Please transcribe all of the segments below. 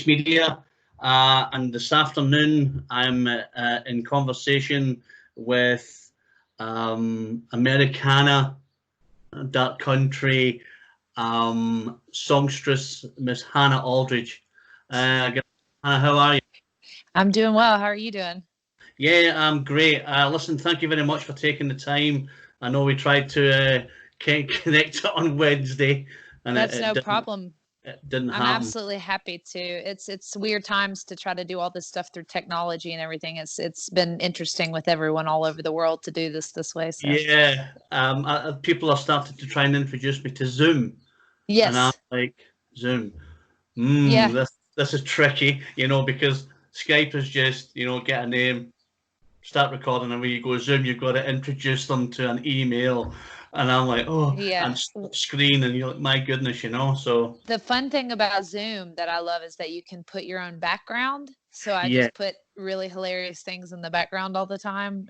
Voice Media, and this afternoon I'm in conversation with Americana, Dark Country songstress Miss Hannah Aldridge. Hannah, how are you? I'm doing well. How are you doing? Yeah, I'm great. Listen, thank you very much for taking the time. I know we tried to connect on Wednesday, and That's no problem. it didn't I'm happen. absolutely happy to. It's weird times to try to do all this stuff through technology and everything. It's been interesting with everyone all over the world to do this way. So Yeah, people are starting to try and introduce me to Zoom, and I'm yes, like, Zoom. yeah, This is tricky, because Skype is just, get a name, start recording, and when you go Zoom, you've got to introduce them to an email, and I'm like, oh, yeah. and screen, and you're like, my goodness, so The fun thing about Zoom that I love is that you can put your own background. So I yeah, just put really hilarious things in the background all the time,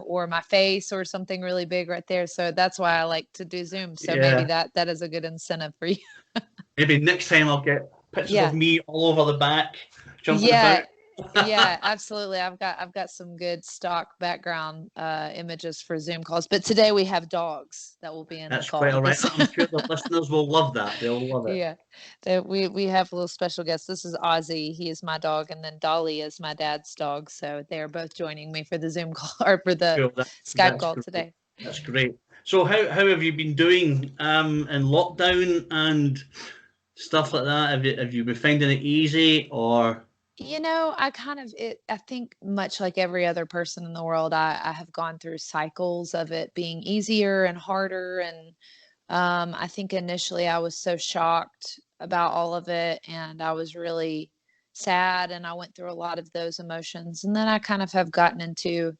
or my face or something really big right there. So that's why I like to do Zoom. So maybe yeah. that is a good incentive for you. Maybe next time I'll get pictures of Yeah. me all over the back, jumping Yeah, about. yeah, absolutely. I've got some good stock background images for Zoom calls, but today we have dogs that will be in the That's quite call. all right. This I'm sure the listeners will love that. They'll love it. yeah. We have a little special guest. This is Ozzy. He is my dog, and then Dolly is my dad's dog. So they are both joining me for the Zoom call or for the Cool. Skype That's call great. today. That's great. So how have you been doing in lockdown and stuff like that? Have you been finding it easy or? I think much like every other person in the world, I have gone through cycles of it being easier and harder. And I think initially I was so shocked about all of it and I was really sad and I went through a lot of those emotions. And then I kind of have gotten into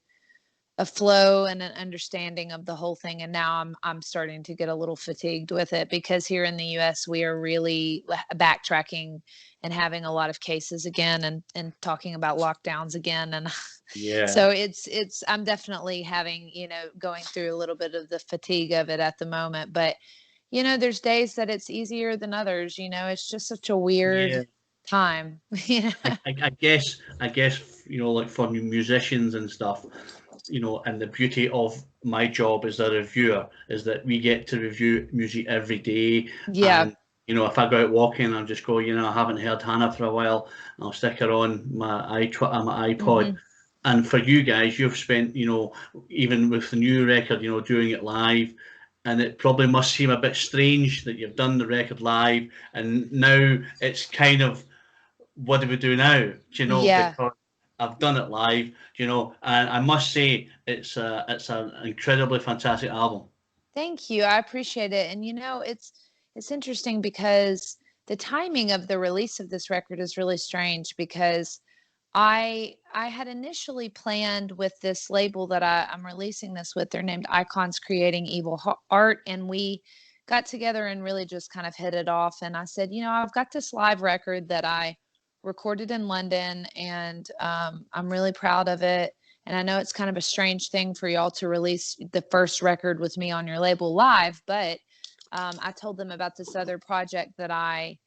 a flow and an understanding of the whole thing, and now I'm starting to get a little fatigued with it because here in the US we are really backtracking and having a lot of cases again and talking about lockdowns again. And Yeah. so it's I'm definitely having, going through a little bit of the fatigue of it at the moment, but there's days that it's easier than others. It's just such a weird Yeah. time. I guess, like for musicians and stuff, and the beauty of my job as a reviewer is that we get to review music every day. Yeah. And, if I go out walking, I'll just go, I haven't heard Hannah for a while, and I'll stick her on my iPod. Hmm. And for you guys, you've spent, even with the new record, doing it live. And it probably must seem a bit strange that you've done the record live and now it's kind of, what do we do now? Yeah. Because I've done it live, and I must say it's an incredibly fantastic album. Thank you. I appreciate it. And it's interesting because the timing of the release of this record is really strange because I had initially planned with this label that I'm releasing this with. They're named Icons Creating Evil Art, and we got together and really just kind of hit it off. And I said, I've got this live record that I recorded in London, and I'm really proud of it. And I know it's kind of a strange thing for y'all to release the first record with me on your label live, but I told them about this other project that I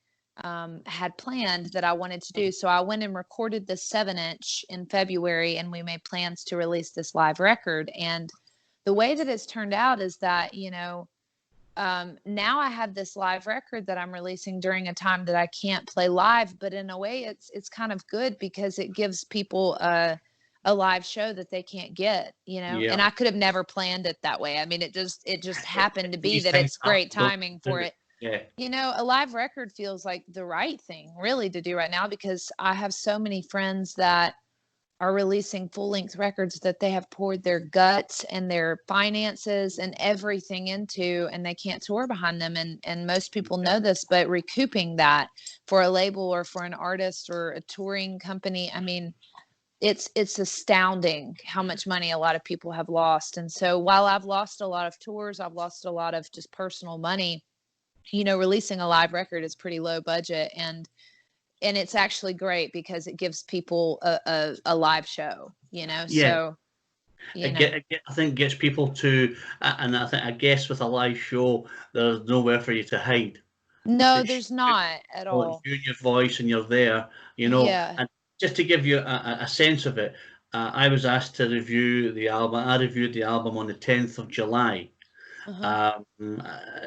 had planned that I wanted to do. So I went and recorded the 7-inch in February, and we made plans to release this live record. And the way that it's turned out is that, now I have this live record that I'm releasing during a time that I can't play live, but in a way it's kind of good because it gives people a live show that they can't get, Yeah, and I could have never planned it that way. I mean, it just happened to be these that things it's happen, great don't timing they? for it. Yeah, A live record feels like the right thing really to do right now because I have so many friends that are releasing full-length records that they have poured their guts and their finances and everything into, and they can't tour behind them. And most people yeah, know this, but recouping that for a label or for an artist or a touring company, I mean, it's astounding how much money a lot of people have lost. And so while I've lost a lot of tours, I've lost a lot of just personal money. Releasing a live record is pretty low budget, and it's actually great because it gives people a live show, yeah. so, I think gets people to, and I guess with a live show, there's nowhere for you to hide. No, there's not at Well, it's all. you and your voice, and you're there, Yeah. And just to give you a sense of it, I was asked to review the album. I reviewed the album on the 10th of July. Uh-huh. Um,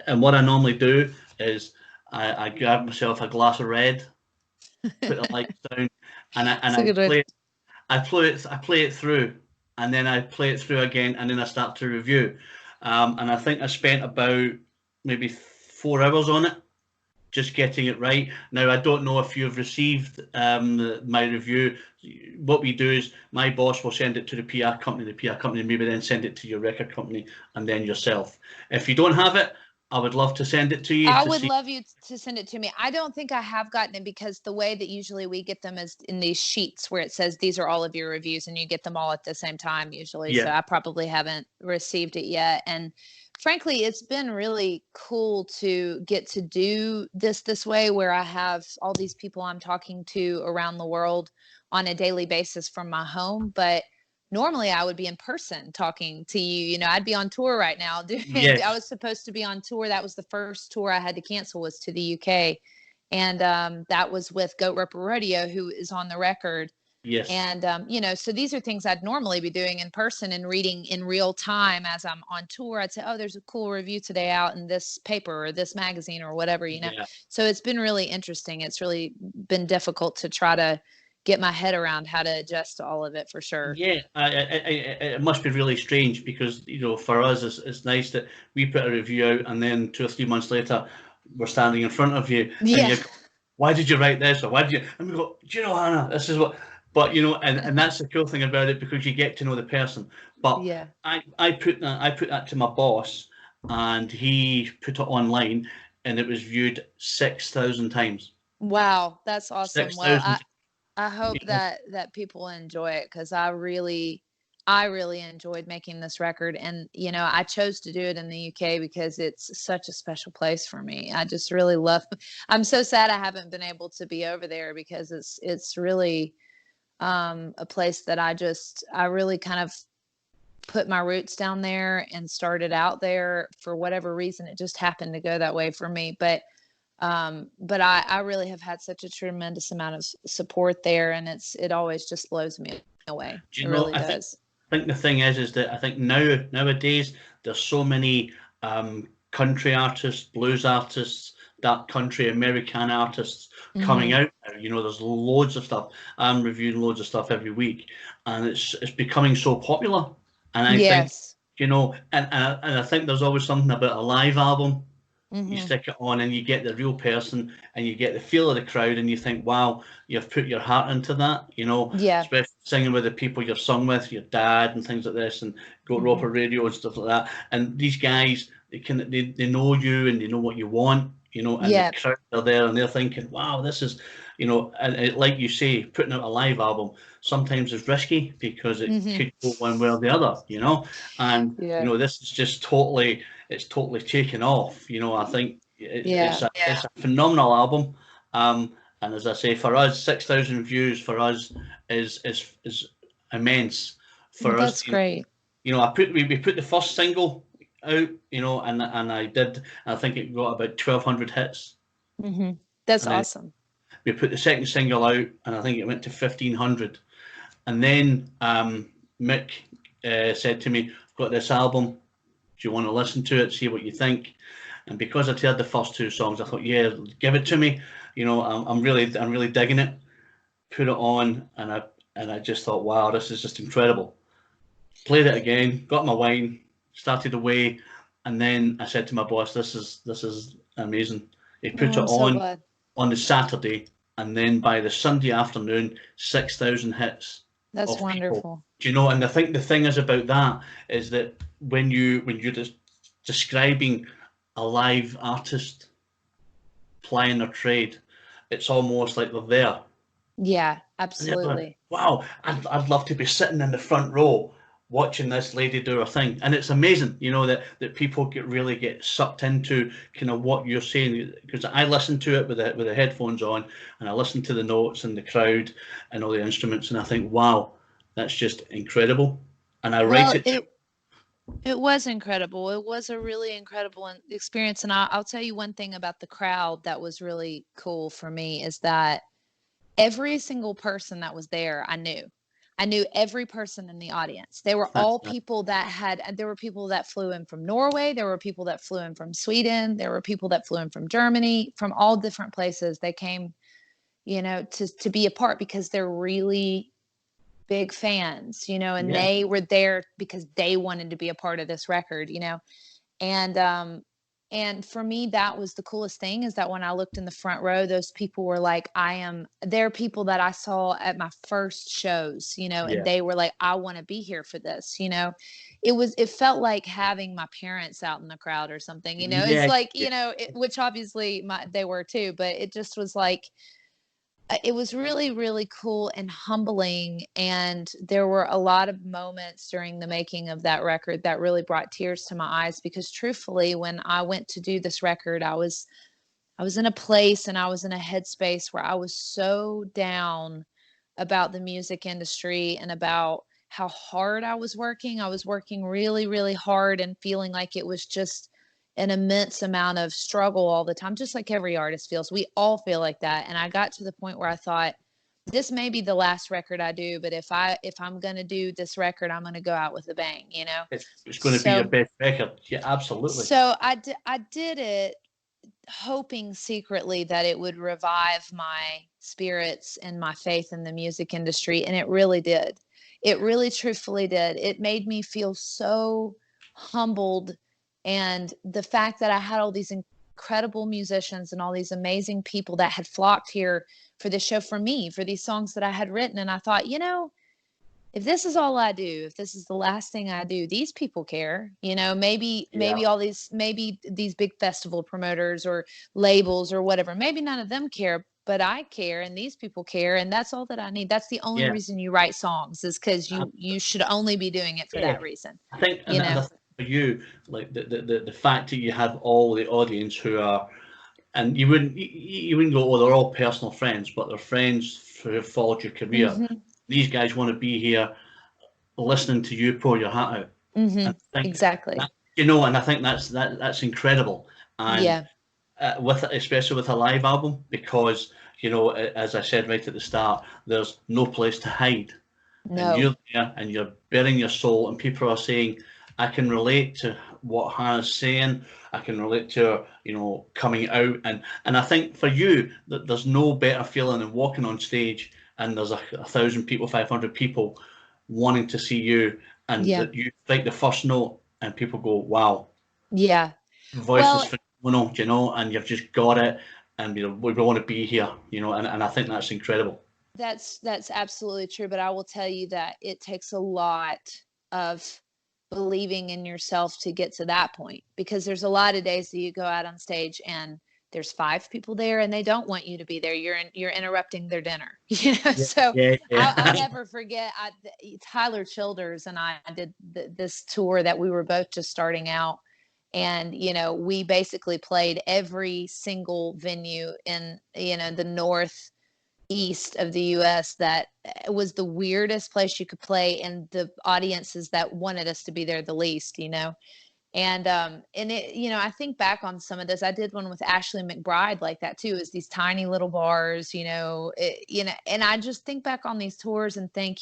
and what I normally do is I grab myself a glass of red, put the lights down, and It's a I good way. I play it through, and then I play it through again, and then I start to review. And I think I spent about maybe 4 hours on it, just getting it right. Now, I don't know if you've received my review. What we do is my boss will send it to the PR company. The PR company maybe then send it to your record company and then yourself. If you don't have it, I would love to send it to you I to would see. love you to send it to me. I don't think I have gotten it because the way that usually we get them is in these sheets where it says these are all of your reviews and you get them all at the same time usually. So Yeah, I probably haven't received it yet. And frankly, it's been really cool to get to do this way where I have all these people I'm talking to around the world on a daily basis from my home. But normally I would be in person talking to you. I'd be on tour right now. I yes, was supposed to be on tour. That was the first tour I had to cancel, was to the UK. And that was with Goat Ripper Rodeo, who is on the record. yes. And, so these are things I'd normally be doing in person and reading in real time as I'm on tour. I'd say, oh, there's a cool review today out in this paper or this magazine or whatever. Yeah. So it's been really interesting. It's really been difficult to try to get my head around how to adjust to all of it for sure. Yeah, it must be really strange because for us it's nice that we put a review out and then 2 or 3 months later we're standing in front of you and Yeah. you go, why did you write this, or why did you? And we go, do you know, Hannah, this is what. But and that's the cool thing about it because you get to know the person. But Yeah. I put that to my boss and he put it online and it was viewed 6,000 times. Wow, that's awesome. Six Well, thousand. I hope that people enjoy it because I really enjoyed making this record, and I chose to do it in the UK because it's such a special place for me. I just really love. I'm so sad I haven't been able to be over there because it's really a place that I really kind of put my roots down there and started out there. For whatever reason, it just happened to go that way for me. But I really have had such a tremendous amount of support there, and it always just blows me away. Do It you know? really does. I think the thing is that I think nowadays there's so many country artists, blues artists, dark country American artists coming Hmm. out now. There's loads of stuff. I'm reviewing loads of stuff every week, and it's becoming so popular. And I think Yes. and I think there's always something about a live album. You Hmm. stick it on and you get the real person and you get the feel of the crowd and you think, wow, you've put your heart into that, Yeah. especially singing with the people you've sung with, your dad and things like this, and Goat Hmm. Roper Radio and stuff like that. And these guys, they know you and they know what you want, and the Yeah. crowd are there and they're thinking, wow, this is, and like you say, putting out a live album sometimes is risky because it Hmm. could go one way or the other, and Yeah. this is just it's totally taken off. I think Yeah. it's a phenomenal album. And as I say, for us, 6,000 views for us is immense. Well, For us, that's great. we put the first single out, and I think it got about 1,200 hits, Hmm. That's and then awesome. we put the second single out, and I think it went to 1,500, and then Mick said to me, "I've got this album. Do you want to listen to it? See what you think?" And because I'd heard the first two songs, I thought, yeah, give it to me. I'm really digging it. Put it on, and I just thought, wow, this is just incredible. Played it again, got my wine, started away, and then I said to my boss, this is amazing. He Oh, put it I'm so glad. on the Saturday, and then by the Sunday afternoon, 6,000 hits That's of people. wonderful. Do you know? And I think the thing is about that is that when you're just describing a live artist plying their trade, it's almost like they're there. Yeah, And they're going, absolutely. wow, I'd love to be sitting in the front row watching this lady do her thing. And it's amazing, that people really get sucked into kind of what you're saying. Because I listen to it with the headphones on, and I listen to the notes and the crowd and all the instruments, and I think, wow, that's just incredible. And I write Well, it. It was incredible. It was a really incredible experience. And I'll tell you one thing about the crowd that was really cool for me is that every single person that was there, I knew. I knew every person in the audience. They were all people that there were people that flew in from Norway. There were people that flew in from Sweden. There were people that flew in from Germany, from all different places. They came, to be a part because they're really big fans, and Yeah, they were there because they wanted to be a part of this record, and and for me that was the coolest thing, is that when I looked in the front row, those people were like, they're people that I saw at my first shows, and yeah, they were like, I want to be here for this. It felt like having my parents out in the crowd or something. It's yeah, like, yeah, which obviously they were too, but it just was like, it was really, really cool and humbling. And there were a lot of moments during the making of that record that really brought tears to my eyes, because truthfully, when I went to do this record, I was in a place and I was in a headspace where I was so down about the music industry and about how hard I was working. I was working really, really hard and feeling like it was just an immense amount of struggle all the time, just like every artist feels. We all feel like that. And I got to the point where I thought, this may be the last record I do, but if I'm gonna do this record, I'm gonna go out with a bang. it's going to be your So best record. Yeah, absolutely. so I did it hoping secretly that it would revive my spirits and my faith in the music industry. And it really did. It really truthfully did. It made me feel so humbled. And the fact that I had all these incredible musicians and all these amazing people that had flocked here for this show, for me, for these songs that I had written. And I thought, if this is all I do, if this is the last thing I do, these people care. Maybe Yeah, maybe these big festival promoters or labels or whatever, maybe none of them care, but I care and these people care, and that's all that I need. That's the only yeah, reason you write songs, is because you should only be doing it for yeah. that reason. I think, You and know. I think for you, like the fact that you have all the audience who are, and you wouldn't go, oh, they're all personal friends, but they're friends who have followed your career. Mhm. These guys want to be here listening to you pour your heart out. And Mhm. I think that, Exactly. and I think that's incredible. And Yeah. especially with a live album, because as I said right at the start, there's no place to hide, and No. you're there and you're bearing your soul, and people are saying, I can relate to what Hannah's saying. I can relate to her, coming out, and I think for you that there's no better feeling than walking on stage and there's 1,000 people, 500 people wanting to see you, and Yeah. that you strike the first note and people go, wow, Yeah. voice is Well, phenomenal, and you've just got it, and we want to be here, and I think that's incredible. that's absolutely true, but I will tell you that it takes a lot of believing in yourself to get to that point, because there's a lot of days that you go out on stage and there's five people there and they don't want you to be there. You're interrupting their dinner. Yeah, So yeah, I'll yeah. never forget, Tyler Childers and I did this tour that we were both just starting out, and we basically played every single venue in the north east of the US that was the weirdest place you could play, and the audiences that wanted us to be there the least. And it, I think back on some of this. I did one with Ashley McBride like that too. Is these tiny little bars, and I just think back on these tours and think,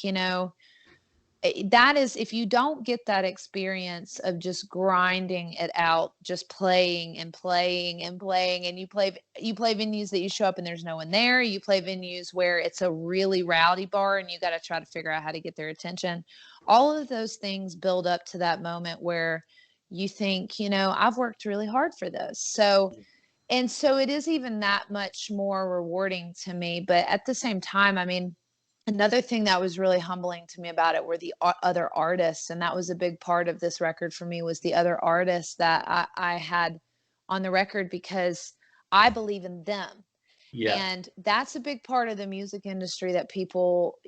that is, if you don't get that experience of just grinding it out, just playing and playing and playing, and you play venues that you show up and there's no one there, you play venues where it's a really rowdy bar and you got to try to figure out how to get their attention. All of those things build up to that moment where you think, I've worked really hard for this. So it is even that much more rewarding to me. But at the same time, I mean, another thing that was really humbling to me about it were the other artists, and that was a big part of this record for me, was the other artists that I had on the record, because I believe in them. Yeah, And that's a big part of the music industry that people,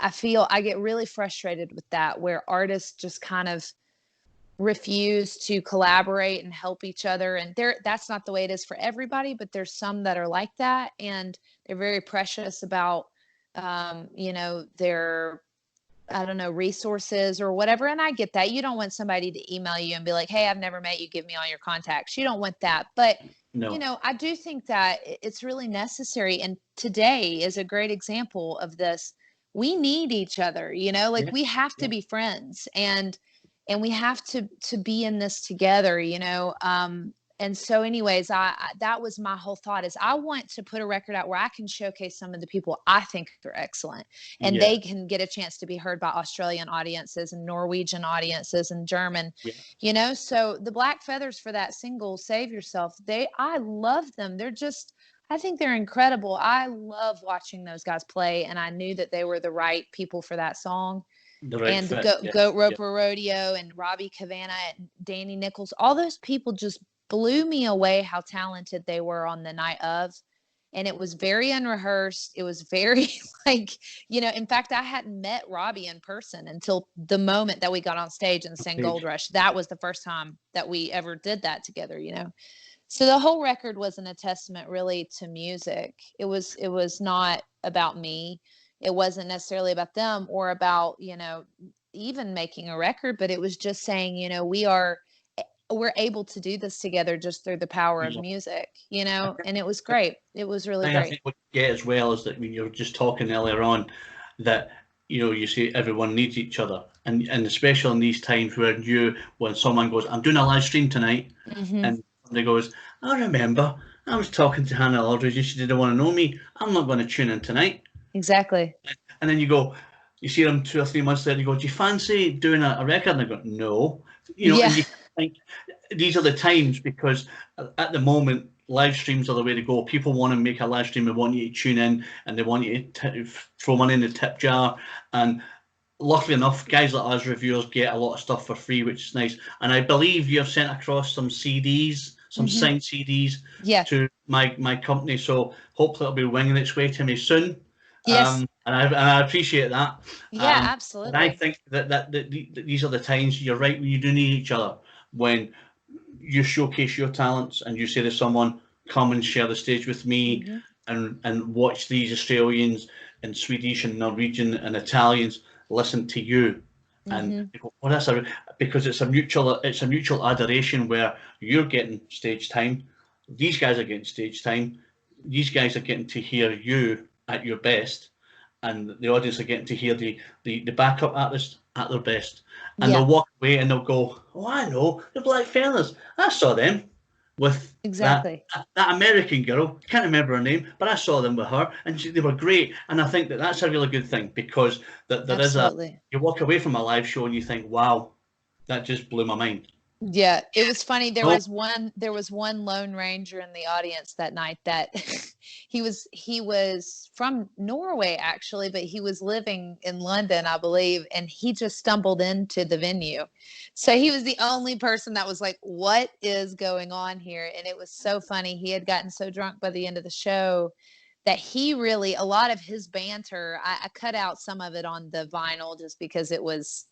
I feel I get really frustrated with that, where artists just kind of refuse to collaborate and help each other. And that's not the way it is for everybody, but there's some that are like that, and they're very precious about their I don't know, resources or whatever. And I get that. You don't want somebody to email you and be like, hey, I've never met you. Give me all your contacts. You don't want that. But, No. I do think that it's really necessary. And today is a great example of this. We need each other, like Yeah. we have to Yeah. be friends and we have to be in this together, and so anyways, that was my whole thought is I want to put a record out where I can showcase some of the people I think are excellent and Yeah. they can get a chance to be heard by Australian audiences and Norwegian audiences and German, Yeah. so the Black Feathers for that single Save Yourself, I love them. I think they're incredible. I love watching those guys play and I knew that they were the right people for that song. The right And the fit. Yeah. Goat Yeah. Roper Rodeo and Robbie Cavanagh and Danny Nichols, all those people just blew me away how talented they were on the night of. And it was very unrehearsed. It was very like, in fact, I hadn't met Robbie in person until the moment that we got on stage and sang Gold Page. Rush. That was the first time that we ever did that together, So the whole record wasn't a testament really to music. It was not about me. It wasn't necessarily about them or about, even making a record, but it was just saying, we're able to do this together just through the power of Yeah. music, and it was great. It was really I great. think what you get as well is that when you were just talking earlier on, that you say everyone needs each other, and especially in these times when someone goes, I'm doing a live stream tonight, Hmm. and somebody goes, I remember I was talking to Hannah Aldridge and she didn't want to know me. I'm not going to tune in tonight. Exactly. And then you see them 2 or 3 months later, you go, do you fancy doing a record? And they go, no. Yeah. And you think these are the times because at the moment, live streams are the way to go. People want to make a live stream, they want you to tune in and they want you to throw money in the tip jar. And luckily enough, guys like us, reviewers, get a lot of stuff for free, which is nice. And I believe you have sent across some CDs, some Hmm. signed CDs Yeah. to my company. So hopefully it'll be winging its way to me soon. Yes. And I appreciate that. Yeah, And I absolutely. think that these are the times, you're right, when you do need each other, when you showcase your talents and you say to someone, come and share the stage with me Hmm. and watch these Australians and Swedish and Norwegian and Italians listen to you. And Hmm. you go, well, because it's a mutual adoration where you're getting stage time, these guys are getting stage time, these guys are getting to hear you at your best, and the audience are getting to hear the backup artist at their best. And Yeah, they'll walk away and they'll go, oh, I know, the Black Feathers. I saw them with that exactly. that American girl. Can't remember her name, but I saw them with her, and they were great. And I think that's a really good thing because that there is Absolutely. you walk away from a live show and you think, wow, that just blew my mind. Yeah, it was funny. There No, was one Lone Ranger in the audience that night that he was from Norway actually, but he was living in London, I believe, and he just stumbled into the venue. So he was the only person that was like, "What is going on here?" And it was so funny. He had gotten so drunk by the end of the show that a lot of his banter, I cut out some of it on the vinyl just because it was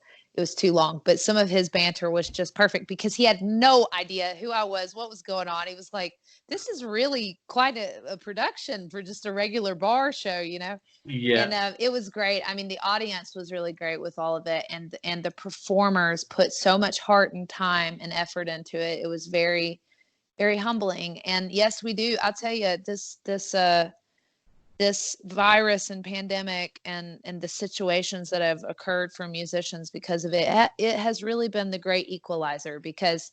too long, but some of his banter was just perfect because he had no idea who I was, what was going on. He was like, this is really quite a production for just a regular bar show. And yeah, it was great. I mean, the audience was really great with all of it, and the performers put so much heart and time and effort into it. It was very, very humbling. And yes, we do. I'll tell you, this virus and pandemic and the situations that have occurred for musicians because of it has really been the great equalizer because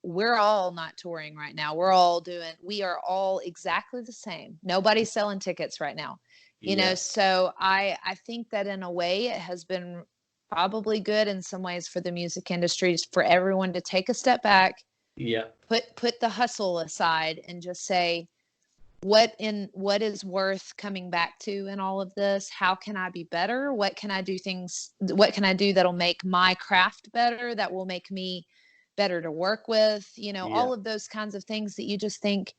we're all not touring right now. We are all exactly the same. Nobody's selling tickets right now. yeah, So I think that in a way it has been probably good in some ways for the music industry for everyone to take a step back, yeah, put the hustle aside and just say, what is worth coming back to in all of this? How can I be better? What can I do that'll make my craft better, that will make me better to work with, yeah, all of those kinds of things that you just think,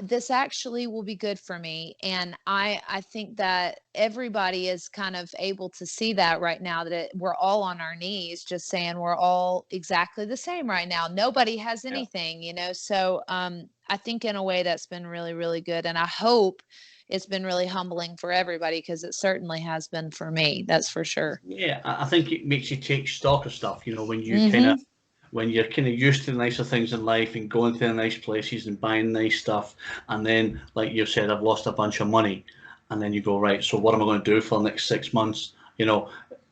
This actually will be good for me, and I think that everybody is kind of able to see that right now, that we're all on our knees, just saying we're all exactly the same right now. Nobody has Yeah. anything, So I think in a way that's been really, really good, and I hope it's been really humbling for everybody because it certainly has been for me. That's for sure. Yeah, I think it makes you take stock of stuff, when you kind of Hmm. when you're kind of used to the nicer things in life and going to the nice places and buying nice stuff, and then like you've said, I've lost a bunch of money, and then you go, right, so what am I going to do for the next 6 months?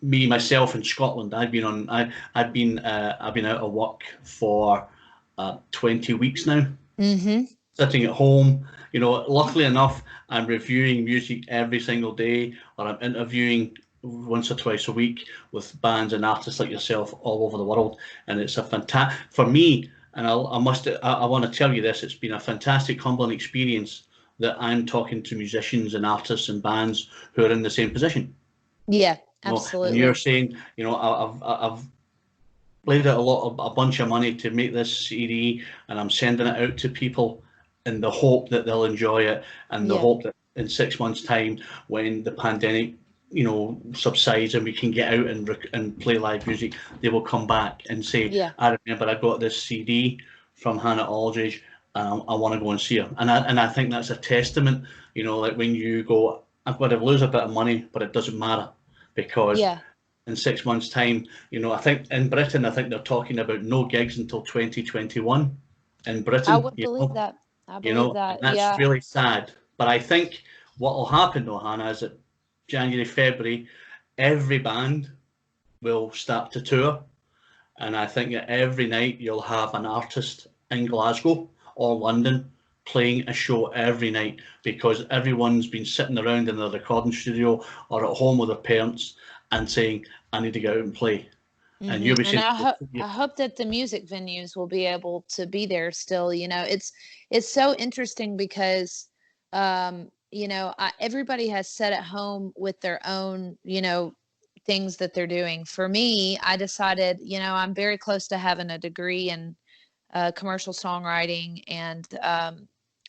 Me myself in Scotland, I've been out of work for 20 weeks now, Hmm. sitting at home. Luckily enough, I'm reviewing music every single day, or I'm interviewing once or twice a week with bands and artists like yourself all over the world, and it's a fantastic for me. And I want to tell you this: it's been a fantastic, humbling experience that I'm talking to musicians and artists and bands who are in the same position. Yeah, And you're absolutely. saying, I've laid out a bunch of money to make this CD, and I'm sending it out to people in the hope that they'll enjoy it, and the Yeah, hope that in 6 months' time, when the pandemic, subsides and we can get out and play live music, they will come back and say, yeah, "I remember I got this CD from Hannah Aldridge. I want to go and see her." And I think that's a testament. Like when you go, "I've got to lose a bit of money, but it doesn't matter because." yeah. In 6 months' time, I think in Britain, I think they're talking about no gigs until 2021 in I Britain, would believe that. I believe and that. that's Yeah. really sad. But I think what will happen, though, Hannah, is that January, February, every band will start to tour, and I think that every night you'll have an artist in Glasgow or London playing a show every night because everyone's been sitting around in their recording studio or at home with their parents and saying, "I need to go out and play." And you'll be And saying, I hope that the music venues will be able to be there still. It's so interesting because everybody has set at home with their own, things that they're doing. For me, I decided, I'm very close to having a degree in commercial songwriting,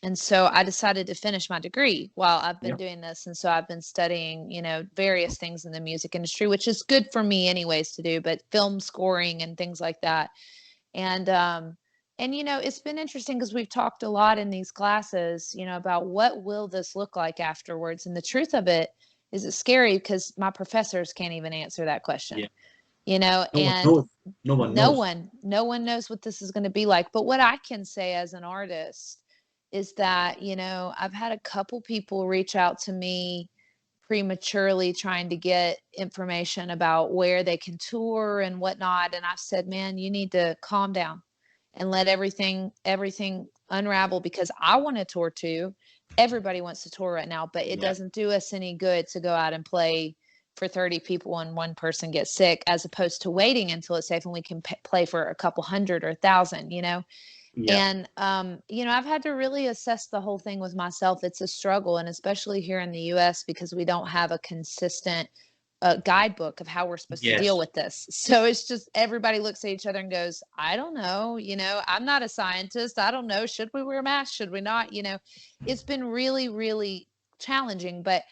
and so I decided to finish my degree while I've been yeah, doing this. And so I've been studying, various things in the music industry, which is good for me anyways to do, but film scoring and things like that. And it's been interesting because we've talked a lot in these classes, about what will this look like afterwards. And the truth of it is it's scary because my professors can't even answer that question, yeah. No one and knows. No one no knows. one no one knows what this is going to be like. But what I can say as an artist is that, I've had a couple people reach out to me prematurely trying to get information about where they can tour and whatnot, and I've said, man, you need to calm down and let everything unravel, because I want to tour too. Everybody wants to tour right now, but it Yeah, doesn't do us any good to go out and play for 30 people and one person gets sick, as opposed to waiting until it's safe and we can play for a couple hundred or 1,000. yeah, And I've had to really assess the whole thing with myself. It's a struggle, and especially here in the US, because we don't have a consistent guidebook of how we're supposed to deal yes, with this. So it's just everybody looks at each other and goes, I don't know, I'm not a scientist. I don't know. Should we wear masks? Should we not? It's been really, really challenging, but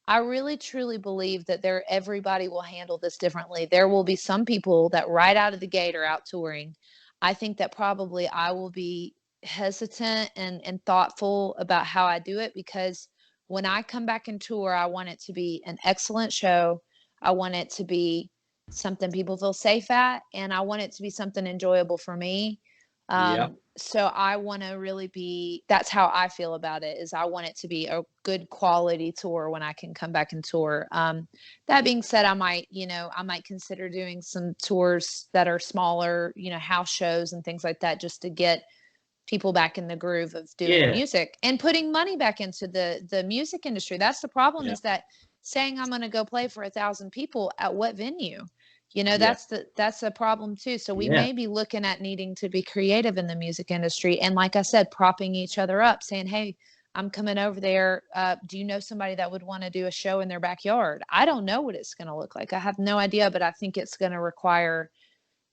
I really truly believe that everybody will handle this differently. There will be some people that right out of the gate are out touring. I think that probably I will be hesitant and thoughtful about how I do it, because when I come back and tour, I want it to be an excellent show. I want it to be something people feel safe at, and I want it to be something enjoyable for me. yeah, So I want to really be, that's how I feel about it, is I want it to be a good quality tour when I can come back and tour. That being said, I might consider doing some tours that are smaller, house shows and things like that, just to get people back in the groove of doing yeah, music and putting money back into the music industry. That's the problem, yeah, is that saying I'm going to go play for 1,000 people at what venue? yeah, That's a problem too. So we yeah, may be looking at needing to be creative in the music industry. And like I said, propping each other up, saying, hey, I'm coming over there. Do you know somebody that would want to do a show in their backyard? I don't know what it's going to look like. I have no idea, but I think it's going to require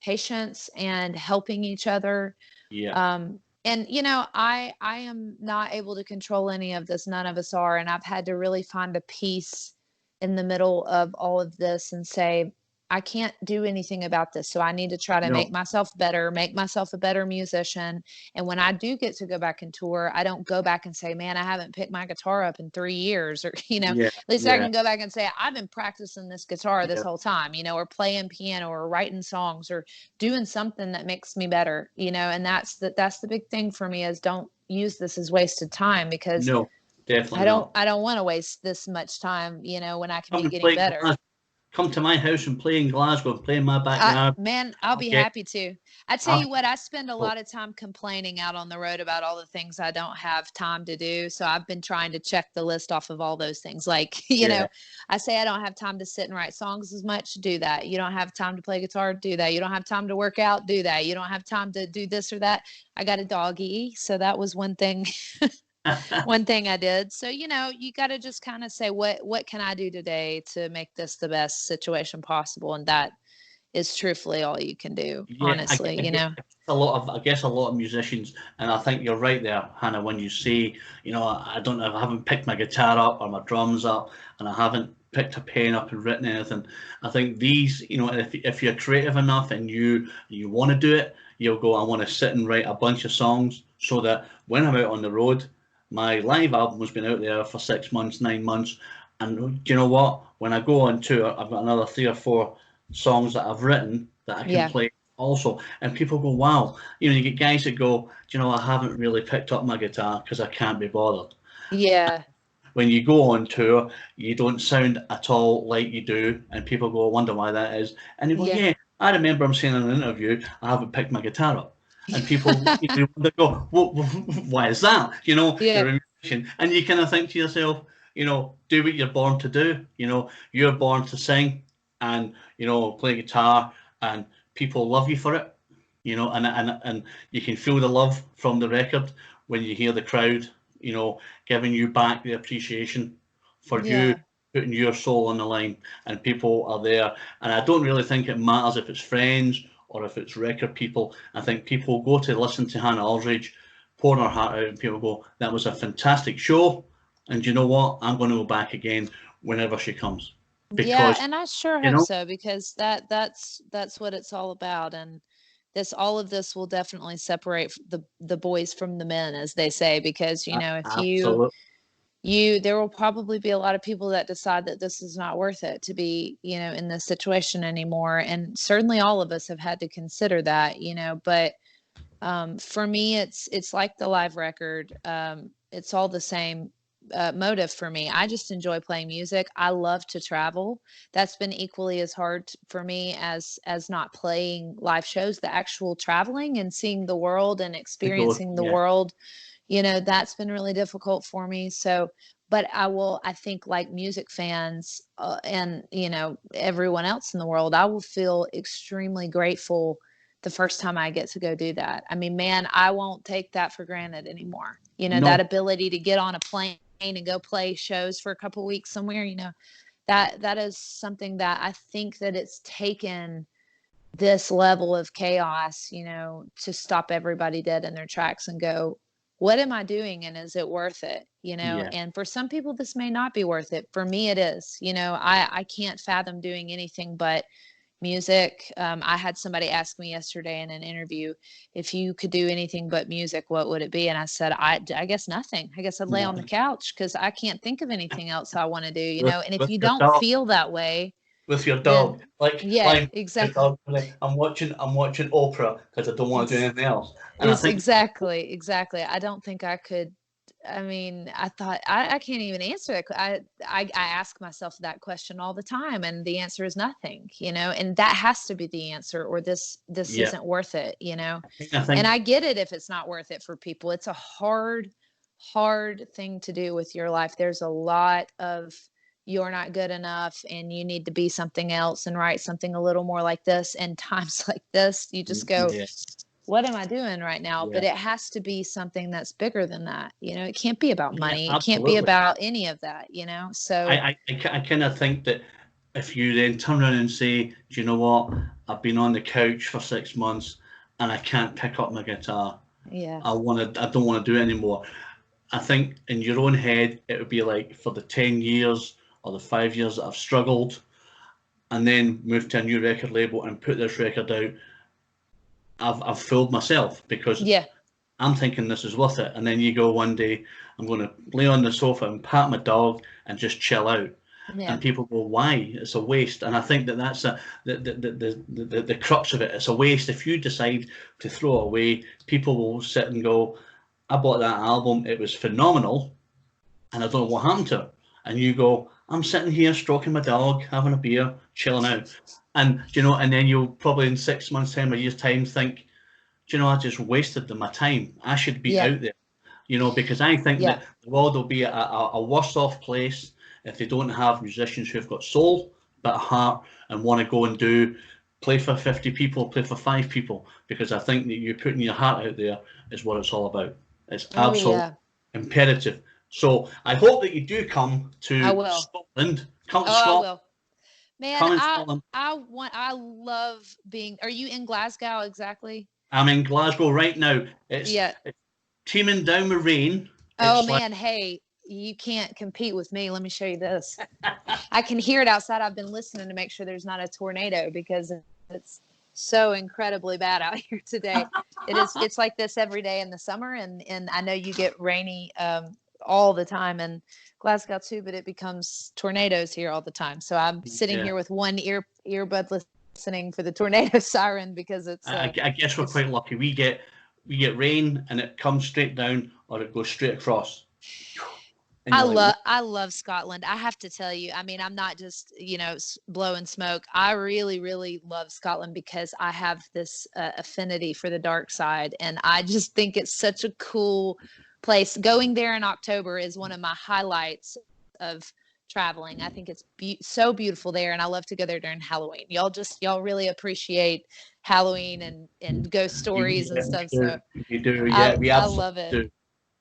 patience and helping each other. yeah. And I am not able to control any of this. None of us are, and I've had to really find a peace in the middle of all of this and say, I can't do anything about this. So I need to try to make No, myself better, make myself a better musician. And when I do get to go back and tour, I don't go back and say, man, I haven't picked my guitar up in 3 years. Or, at yeah, least I yeah, can go back and say, I've been practicing this guitar this yeah. whole time, or playing piano or writing songs or doing something that makes me better, and that's the big thing for me is don't use this as wasted time because No, definitely I don't not. I don't want to waste this much time, when I can Come be and getting play in better. Glasgow. Come to my house and play in Glasgow and play in my backyard. Man, I'll I'll be get. happy to. I tell I'll, you what, I spend a lot of time complaining out on the road about all the things I don't have time to do. So I've been trying to check the list off of all those things. Like, yeah, I say I don't have time to sit and write songs as much, do that. You don't have time to play guitar, do that. You don't have time to work out, do that. You don't have time to do this or that. I got a doggy, so that was one thing. One thing I did. So, you got to just kind of say, what can I do today to make this the best situation possible? And that is truthfully all you can do, yeah. honestly, I guess a lot of musicians, and I think you're right there, Hannah, when you say, I don't know, I haven't picked my guitar up or my drums up, and I haven't picked a pen up and written anything. I think these, if you're creative enough and you want to do it, you'll go, I want to sit and write a bunch of songs so that when I'm out on the road, my live album has been out there for 6 months, 9 months, and do you know what? When I go on tour, I've got another 3 or 4 songs that I've written that I can yeah, play also. And people go, wow. You get guys that go, I haven't really picked up my guitar because I can't be bothered. yeah, When you go on tour, you don't sound at all like you do, and people go, I wonder why that is. And you go, yeah, yeah, I remember I'm saying in an interview, I haven't picked my guitar up. And people, they go, well, why is that? yeah, You're a musician. And you kind of think to yourself, do what you're born to do. You're born to sing and, play guitar, and people love you for it. And you can feel the love from the record when you hear the crowd, giving you back the appreciation for you yeah, putting your soul on the line, and people are there. And I don't really think it matters if it's friends or if it's record people. I think people go to listen to Hannah Aldridge, pour her heart out, and people go, that was a fantastic show. And you know what? I'm going to go back again whenever she comes. yeah. Because, And I sure you hope know, so because that's what it's all about. And all of this will definitely separate the boys from the men, as they say, because if absolutely. there will probably be a lot of people that decide that this is not worth it to be in this situation anymore, and certainly all of us have had to consider that, but for me it's like the live record. It's all the same motive for me. I just enjoy playing music. I love to travel. That's been equally as hard for me as not playing live shows. The actual traveling and seeing the world and It goes, experiencing the yeah, world, that's been really difficult for me. So, but I think like music fans, and, everyone else in the world, I will feel extremely grateful the first time I get to go do that. I mean, man, I won't take that for granted anymore. That no, ability to get on a plane and go play shows for a couple weeks somewhere, that is something that I think that it's taken this level of chaos, to stop everybody dead in their tracks and go, what am I doing? And is it worth it? yeah, And for some people, this may not be worth it. For me, it is. I can't fathom doing anything but music. I had somebody ask me yesterday in an interview, if you could do anything but music, what would it be? And I said, I guess nothing. I guess I'd lay on the nothing. couch because I can't think of anything else I want to do, With, and if with you your don't dog. feel that way, With your dog. then Like yeah, like your exactly. dog. Like, I'm watching Oprah because I don't want to do anything else. And I Is think exactly, exactly. I don't think I could. I mean, I thought I can't even answer that. I ask myself that question all the time, and the answer is nothing. And that has to be the answer, or this yeah, isn't worth it. I And think I get it if it's not worth it for people. It's a hard thing to do with your life. There's a lot of you're not good enough and you need to be something else and write something a little more like this. And times like this, you just go, yeah, what am I doing right now? yeah, But it has to be something that's bigger than that. It can't be about yeah, money. It can't be absolutely. about any of that. So I kind of think that if you then turn around and say, do you know what? I've been on the couch for 6 months and I can't pick up my guitar. Yeah. I don't want to do it anymore. I think in your own head, it would be like, for the 10 years or the 5 years that I've struggled, and then moved to a new record label and put this record out, I've fooled myself, because Yeah. I'm thinking this is worth it. And then you go one day, I'm going to lay on the sofa and pat my dog and just chill out. Yeah. And people go, why? It's a waste. And I think that's the crux of it. It's a waste. If you decide to throw it away, people will sit and go, I bought that album, it was phenomenal, and I don't know what happened to it. And you go, I'm sitting here stroking my dog, having a beer, chilling out. And, you know, and then you'll probably in 6 months' time, a year's time, think, you know, I just wasted my time. I should be out there, you know, because I think that the world will be a worse off place if they don't have musicians who've got soul, bit of heart, and want to go and play for 50 people, play for 5 people, because I think that you putting your heart out there is what it's all about. It's absolutely imperative. So I hope that you do come to Scotland. Come to Scotland. I will. Man, I love being. Are you in Glasgow exactly? I'm in Glasgow right now. It's teeming down with rain. Oh man, hey, you can't compete with me. Let me show you this. I can hear it outside. I've been listening to make sure there's not a tornado, because it's so incredibly bad out here today. It's like this every day in the summer, and I know you get rainy all the time in Glasgow too, but it becomes tornadoes here all the time. So I'm sitting here with one earbud listening for the tornado siren, because it's I guess we're quite lucky. We get rain and it comes straight down, or it goes straight across. I love Scotland. I have to tell you, I mean, I'm not just, blowing smoke. I really, really love Scotland, because I have this affinity for the dark side. And I just think it's such a cool place. Going there in October is one of my highlights of traveling. I think it's so beautiful there. And I love to go there during Halloween. Y'all really appreciate Halloween and ghost stories and stuff. So you do. Yeah, we absolutely I love it. do.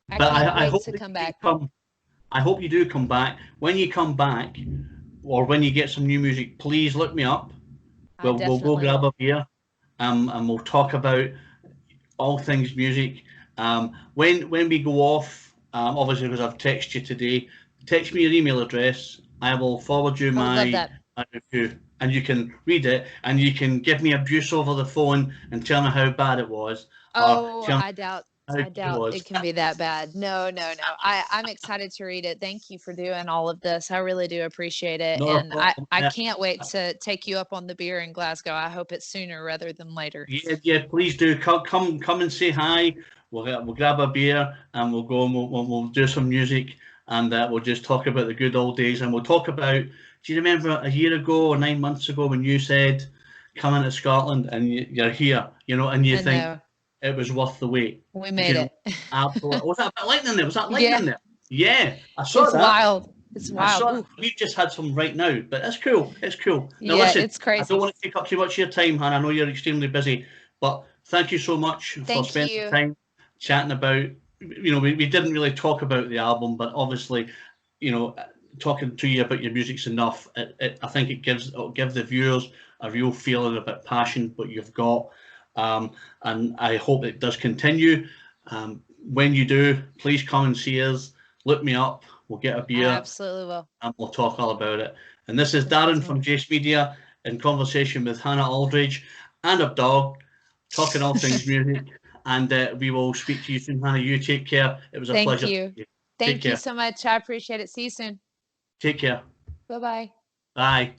I can't wait to come back. I hope you do come back. When you come back, or when you get some new music, please look me up. We'll go grab a beer, and we'll talk about all things music. When we go off, obviously because I've texted you today, text me your email address. I will forward you my review, and you can read it, and you can give me abuse over the phone and tell me how bad it was. I doubt it can be that bad. No. I'm excited to read it. Thank you for doing all of this. I really do appreciate it. And I can't wait to take you up on the beer in Glasgow. I hope it's sooner rather than later. Yeah, please do. Come and say hi. We'll grab a beer, and we'll go and we'll do some music, and we'll just talk about the good old days. And we'll talk about, do you remember a year ago or 9 months ago when you said, coming to Scotland, and you're here, and you think it was worth the wait. We made it. Absolutely. Was that lightning there? Was that lightning there? Yeah, I saw that. It's wild. We've just had some right now, but it's cool. Now, yeah, listen, it's crazy. I don't want to take up too much of your time, Han. I know you're extremely busy, but thank you so much for spending time chatting about. We didn't really talk about the album, but obviously, talking to you about your music's enough. I think it'll give the viewers a real feeling, a bit of passion, what you've got. And I hope it does continue. When you do, please come and see us. Look me up. We'll get a beer. I absolutely will. And we'll talk all about it. And this is Darren from Jace Media in conversation with Hannah Aldridge and a dog, talking all things music. And we will speak to you soon, Hannah. You take care. It was a pleasure. Thank you. Thank you so much. I appreciate it. See you soon. Take care. Bye-bye. Bye.